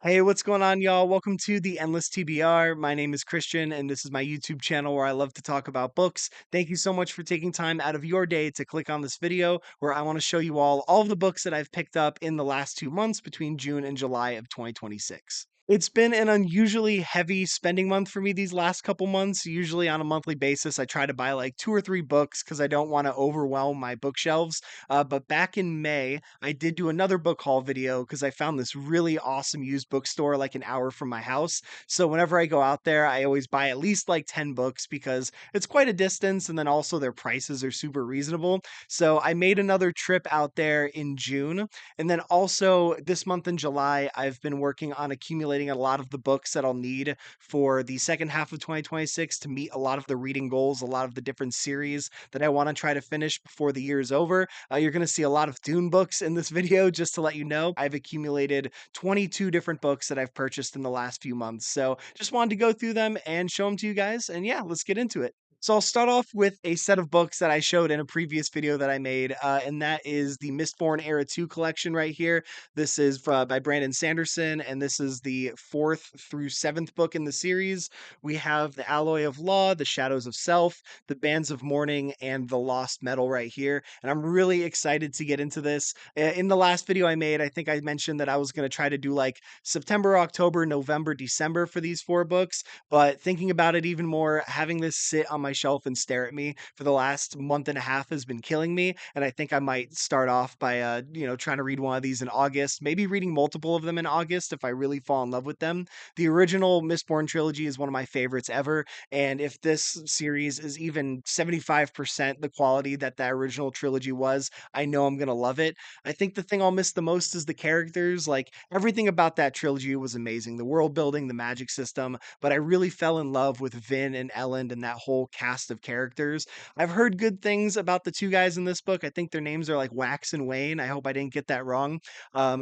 Hey, what's going on, y'all? Welcome to the Endless TBR. My name is Christian, and this is my YouTube channel where I love to talk about books. Thank you so much for taking time out of your day to click on this video where I want to show you all of the books that I've picked up in the last 2 months between June and July of 2026. It's been an unusually heavy spending month for me these last couple months. Usually on a monthly basis, I try to buy like 2 or 3 books because I don't want to overwhelm my bookshelves. But back in May, I did do another book haul video because I found this really awesome used bookstore like an hour from my house. So whenever I go out there, I always buy at least like 10 books because it's quite a distance and then also their prices are super reasonable. So I made another trip out there in June. And then also this month in July, I've been working on accumulating a lot of the books that I'll need for the second half of 2026 to meet a lot of the reading goals, a lot of the different series that I want to try to finish before the year is over. You're going to see a lot of Dune books in this video, just to let you know. I've accumulated 22 different books that I've purchased in the last few months. So just wanted to go through them and show them to you guys. And yeah, let's get into it. So I'll start off with a set of books that I showed in a previous video that I made, and that is the Mistborn Era 2 collection right here. This is by Brandon Sanderson, and this is the fourth through seventh book in the series. We have The Alloy of Law, The Shadows of Self, The Bands of Mourning, and The Lost Metal right here. And I'm really excited to get into this. In the last video I made, I think I mentioned that I was going to try to do like September, October, November, December for these 4 books. But thinking about it even more, having this sit on my shelf and stare at me for the last month and a half has been killing me. And I think I might start off by, trying to read one of these in August, maybe reading multiple of them in August if I really fall in love with them. The original Mistborn trilogy is one of my favorites ever. And if this series is even 75% the quality that that original trilogy was, I know I'm going to love it. I think the thing I'll miss the most is the characters. Like everything about that trilogy was amazing. The world building, the magic system, but I really fell in love with Vin and Ellen and that whole cast of characters. I've heard good things about the two guys in this book. I think their names are like Wax and Wayne. I hope I didn't get that wrong.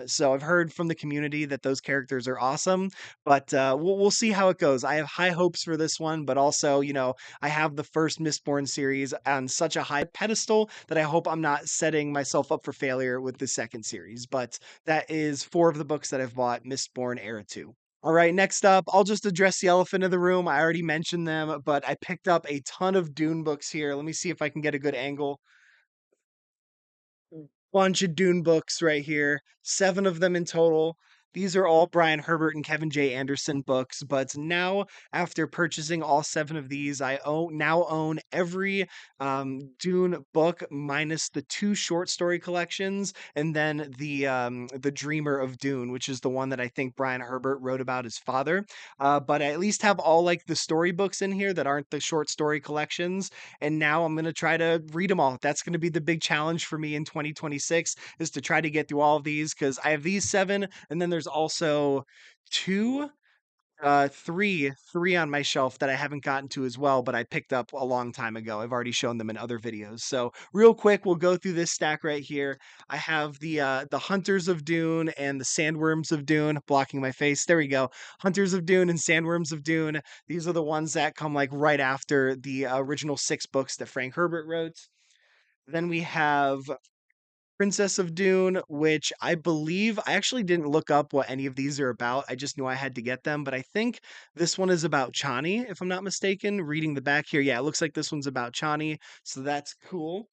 So I've heard from the community that those characters are awesome, but we'll see how it goes. I have high hopes for this one, but also, I have the first Mistborn series on such a high pedestal that I hope I'm not setting myself up for failure with the second series. But that is 4 of the books that I've bought, Mistborn Era 2. All right, next up, I'll just address the elephant in the room. I already mentioned them, but I picked up a ton of Dune books here. Let me see if I can get a good angle. Bunch of Dune books right here, 7 of them in total. These are all Brian Herbert and Kevin J. Anderson books, but now after purchasing all 7 of these, I now own every Dune book minus the 2 short story collections, and then the Dreamer of Dune, which is the one that I think Brian Herbert wrote about his father. But I at least have all like the storybooks in here that aren't the short story collections, and now I'm going to try to read them all. That's going to be the big challenge for me in 2026 is to try to get through all of these because I have these 7, and then there's also two, three on my shelf that I haven't gotten to as well, but I picked up a long time ago. I've already shown them in other videos. So real quick, we'll go through this stack right here. I have the Hunters of Dune and the Sandworms of Dune blocking my face. There we go. Hunters of Dune and Sandworms of Dune. These are the ones that come like right after the original 6 books that Frank Herbert wrote. Then we have Princess of Dune, which I believe I actually didn't look up what any of these are about. I just knew I had to get them, but I think this one is about Chani, if I'm not mistaken. Reading the back here, yeah, it looks like this one's about Chani, so that's cool.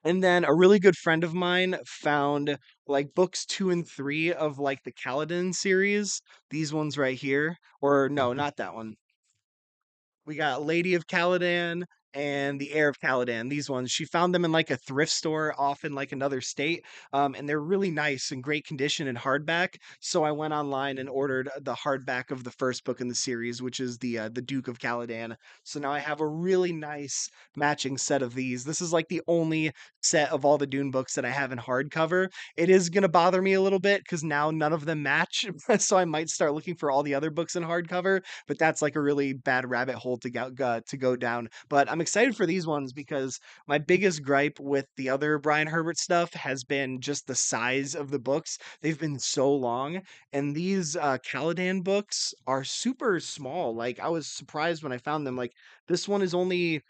And then a really good friend of mine found like books 2 and 3 of like the Kaladin series. These ones right here, or no, not that one. We got Lady of Caladan and the Heir of Caladan. These ones, she found them in like a thrift store off in like another state, and they're really nice and great condition and hardback. So I went online and ordered the hardback of the first book in the series, which is the Duke of Caladan. So now I have a really nice matching set of these. This is like the only set of all the Dune books that I have in hardcover. It is gonna bother me a little bit because now none of them match, so I might start looking for all the other books in hardcover, but that's like a really bad rabbit hole to go down. But I'm excited for these ones because my biggest gripe with the other Brian Herbert stuff has been just the size of the books. They've been so long, and these Caladan books are super small. Like I was surprised when I found them. Like this one is only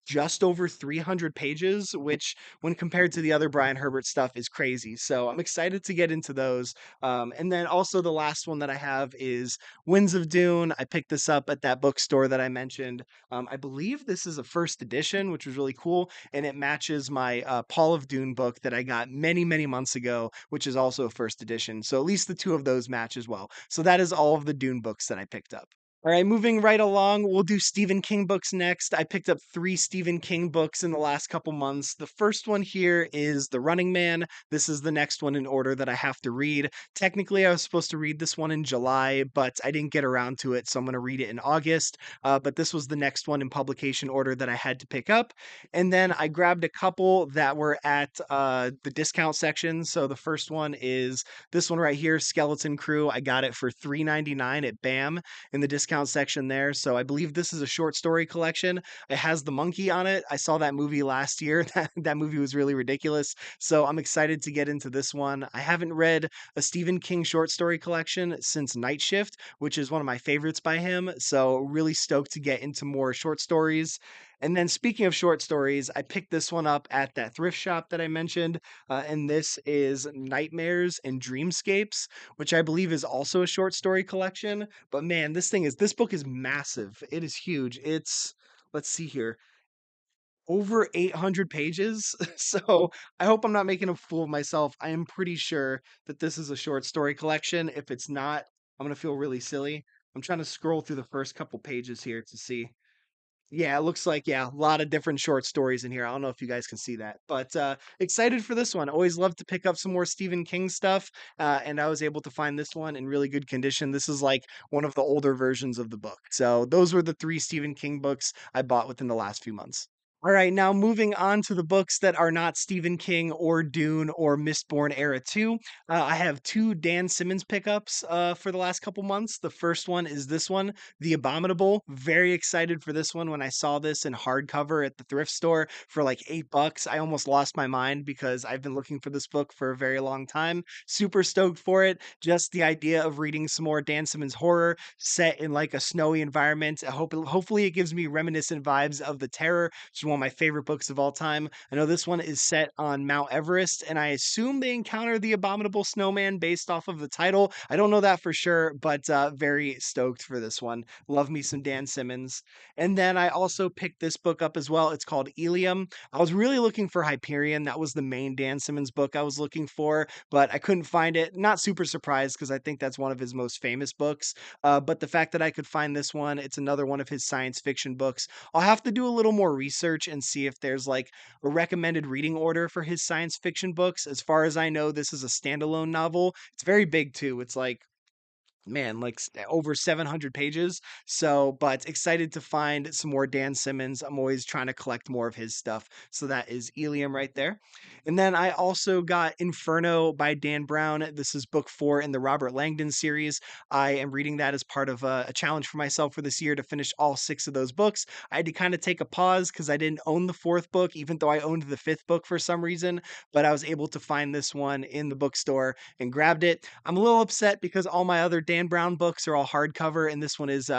just over 300 pages, which, when compared to the other Brian Herbert stuff, is crazy. So I'm excited to get into those. And then also the last one that I have is Winds of Dune. I picked this up at that bookstore that I mentioned. I believe this is a first edition, which was really cool, and it matches my Paul of Dune book that I got many, many months ago, which is also a first edition. So at least the two of those match as well. So that is all of the Dune books that I picked up. All right, moving right along, we'll do Stephen King books next. I picked up three Stephen King books in the last couple months. The first one here is The Running Man. This is the next one in order that I have to read. Technically, I was supposed to read this one in July, but I didn't get around to it, so I'm going to read it in August. But this was the next one in publication order that I had to pick up. And then I grabbed a couple that were at the discount section. So the first one is this one right here, Skeleton Crew. I got it for $3.99 at BAM in the discount section there. So I believe this is a short story collection. It has the monkey on it. I saw that movie last year. That movie was really ridiculous. So I'm excited to get into this one. I haven't read a Stephen King short story collection since Night Shift, which is one of my favorites by him. So really stoked to get into more short stories. And then speaking of short stories, I picked this one up at that thrift shop that I mentioned. And this is Nightmares and Dreamscapes, which I believe is also a short story collection. But man, this book is massive. It is huge. It's, let's see here, over 800 pages. So I hope I'm not making a fool of myself. I am pretty sure that this is a short story collection. If it's not, I'm gonna feel really silly. I'm trying to scroll through the first couple pages here to see. Yeah, it looks like, yeah, a lot of different short stories in here. I don't know if you guys can see that, but excited for this one. Always love to pick up some more Stephen King stuff, and I was able to find this one in really good condition. This is like one of the older versions of the book. So those were the three Stephen King books I bought within the last few months. All right, now moving on to the books that are not Stephen King or Dune or Mistborn era 2. I have two Dan Simmons pickups for the last couple months. The first one is this one, The Abominable. Very excited for this one. When I saw this in hardcover at the thrift store for like $8, I almost lost my mind because I've been looking for this book for a very long time. Super stoked for it. Just the idea of reading some more Dan Simmons horror set in like a snowy environment. Hopefully it gives me reminiscent vibes of The Terror, which is one of my favorite books of all time. I know this one is set on Mount Everest, and I assume they encounter the abominable snowman based off of the title. I don't know that for sure, but very stoked for this one. Love me some Dan Simmons. And then I also picked this book up as well. It's called Elium. I was really looking for Hyperion. That was the main Dan Simmons book I was looking for, but I couldn't find it. Not super surprised because I think that's one of his most famous books. But the fact that I could find this one, it's another one of his science fiction books. I'll have to do a little more research and see if there's like a recommended reading order for his science fiction books. As far as I know, this is a standalone novel. It's very big too. It's like, man, like over 700 pages. So, but excited to find some more Dan Simmons. I'm always trying to collect more of his stuff. So that is Elium right there. And then I also got Inferno by Dan Brown. This is book 4 in the Robert Langdon series. I am reading that as part of a challenge for myself for this year to finish all 6 of those books. I had to kind of take a pause because I didn't own the 4th book, even though I owned the 5th book for some reason. But I was able to find this one in the bookstore and grabbed it. I'm a little upset because all my other Dan Brown books are all hardcover and this one is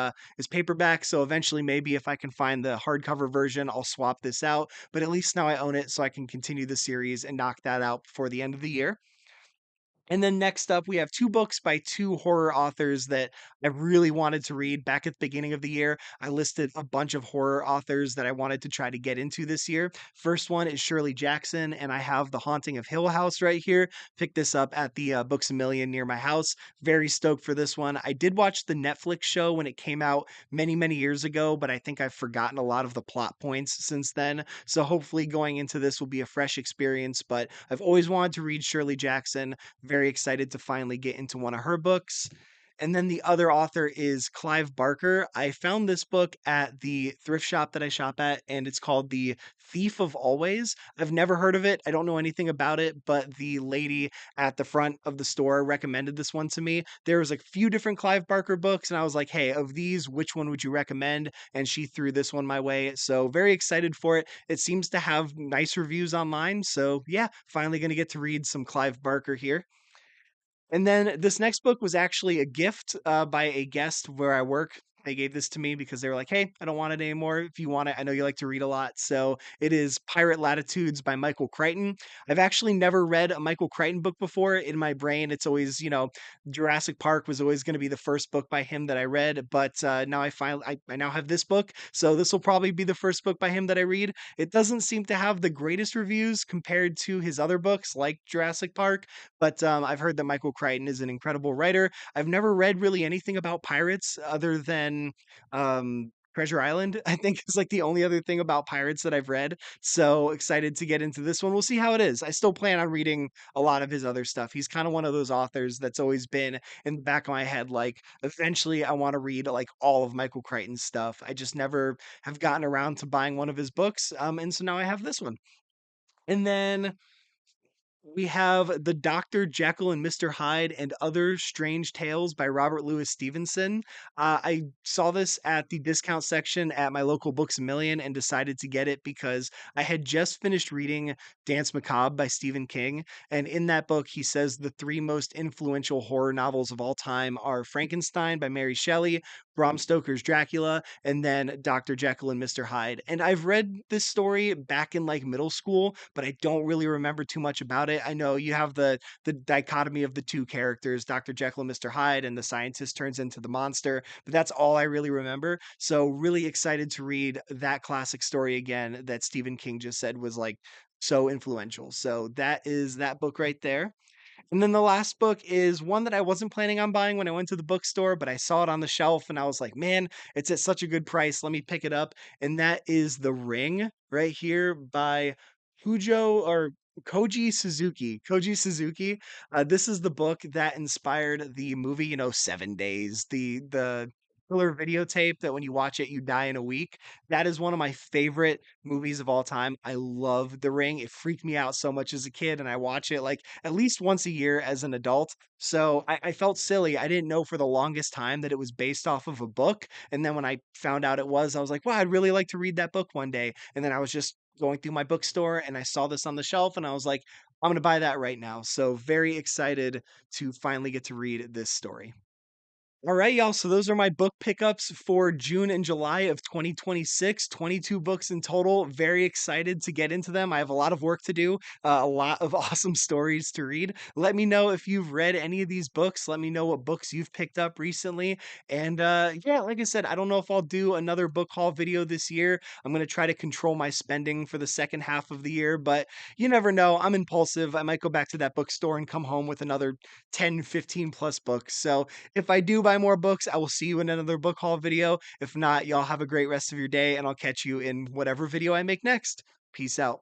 paperback. So eventually maybe if I can find the hardcover version, I'll swap this out. But at least now I own it so I can continue the series and knock that out before the end of the year. And then next up, we have two books by two horror authors that I really wanted to read back at the beginning of the year. I listed a bunch of horror authors that I wanted to try to get into this year. First one is Shirley Jackson, and I have The Haunting of Hill House right here. Picked this up at the Books a Million near my house. Very stoked for this one. I did watch the Netflix show when it came out many, many years ago, but I think I've forgotten a lot of the plot points since then. So hopefully going into this will be a fresh experience, but I've always wanted to read Shirley Jackson. Very excited to finally get into one of her books. And then the other author is Clive Barker. I found this book at the thrift shop that I shop at, and it's called The Thief of Always. I've never heard of it. I don't know anything about it, but the lady at the front of the store recommended this one to me. There was a few different Clive Barker books, and I was like, hey, of these, which one would you recommend? And she threw this one my way. So very excited for it. It seems to have nice reviews online. So yeah, finally going to get to read some Clive Barker here. And then this next book was actually a gift by a guest where I work. They gave this to me because they were like, "Hey, I don't want it anymore. If you want it, I know you like to read a lot." So it is Pirate Latitudes by Michael Crichton. I've actually never read a Michael Crichton book before. In my brain, it's always, Jurassic Park was always going to be the first book by him that I read, but now I now have this book, so this will probably be the first book by him that I read. It doesn't seem to have the greatest reviews compared to his other books like Jurassic Park, but I've heard that Michael Crichton is an incredible writer. I've never read really anything about pirates other than Treasure Island. I think is like the only other thing about pirates that I've read. So excited to get into this one. We'll see how it is. I still plan on reading a lot of his other stuff. He's kind of one of those authors that's always been in the back of my head. Like, eventually, I want to read like all of Michael Crichton's stuff. I just never have gotten around to buying one of his books. And so now I have this one. And then we have The Dr. Jekyll and Mr. Hyde and Other Strange Tales by Robert Louis Stevenson. I saw this at the discount section at my local Books A Million and decided to get it because I had just finished reading Dance Macabre by Stephen King. And in that book, he says the three most influential horror novels of all time are Frankenstein by Mary Shelley, Bram Stoker's Dracula, and then Dr. Jekyll and Mr. Hyde. And I've read this story back in like middle school, but I don't really remember too much about it. I know you have the dichotomy of the two characters, Dr. Jekyll and Mr. Hyde, and the scientist turns into the monster, but that's all I really remember. So really excited to read that classic story again that Stephen King just said was like so influential. So that is that book right there. And then the last book is one that I wasn't planning on buying when I went to the bookstore, but I saw it on the shelf and I was like, man, it's at such a good price. Let me pick it up. And that is The Ring right here by Fujo or Koji Suzuki. Koji Suzuki. This is the book that inspired the movie, 7 Days, the killer videotape that when you watch it, you die in a week. That is one of my favorite movies of all time. I love The Ring. It freaked me out so much as a kid, and I watch it like at least once a year as an adult. So I felt silly. I didn't know for the longest time that it was based off of a book. And then when I found out it was, I was like, wow, I'd really like to read that book one day. And then I was just going through my bookstore and I saw this on the shelf and I was like, I'm going to buy that right now. So very excited to finally get to read this story. All right, y'all. So those are my book pickups for June and July of 2026. 22 books in total. Very excited to get into them. I have a lot of work to do, a lot of awesome stories to read. Let me know if you've read any of these books. Let me know what books you've picked up recently. And yeah, like I said, I don't know if I'll do another book haul video this year. I'm going to try to control my spending for the second half of the year, but you never know. I'm impulsive. I might go back to that bookstore and come home with another 10, 15 plus books. So if I do buy more books, I will see you in another book haul video. If not, y'all have a great rest of your day, and I'll catch you in whatever video I make next. Peace out.